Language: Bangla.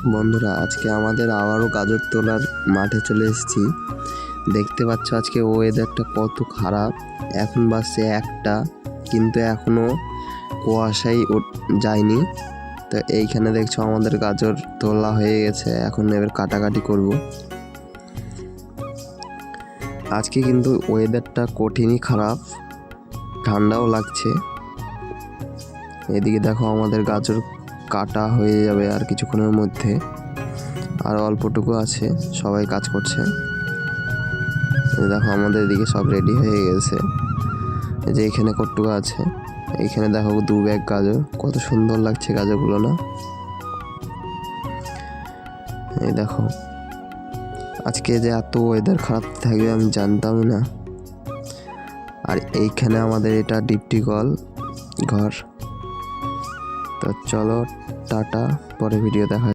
বন্ধুরা, আজকে আমাদের আবারও গাজর তোলার মাঠে চলে এসেছি। দেখতে পাচ্ছ আজকে ওয়েদারটা কত খারাপ। এখন বাজছে 1টা, কিন্তু এখনও কুয়াশাই যায়নি। তো এইখানে দেখছো আমাদের গাজর তোলা হয়ে গেছে, এখন এবার কাটাকাটি করব। আজকে কিন্তু ওয়েদারটা কঠিনই খারাপ, ঠান্ডাও লাগছে। এদিকে দেখো আমাদের গাজর কাটা হয়ে যাবে আর কিছুক্ষণের মধ্যে, আর অল্পটুকু আছে, সবাই কাজ করছে। দেখো আমাদের এদিকে সব রেডি হয়ে গেছে। এই যে এখানে কটুকু আছে, এইখানে দেখো 2 ব্যাগ গাজর, কত সুন্দর লাগছে গাজরগুলো না? এই দেখো আজকে যে এত ওয়েদার খারাপ থাকবে আমি জানতামই না। আর এইখানে আমাদের এটা ডিপটি কল ঘর। তো চলো টাটা, পরে ভিডিও দেখা।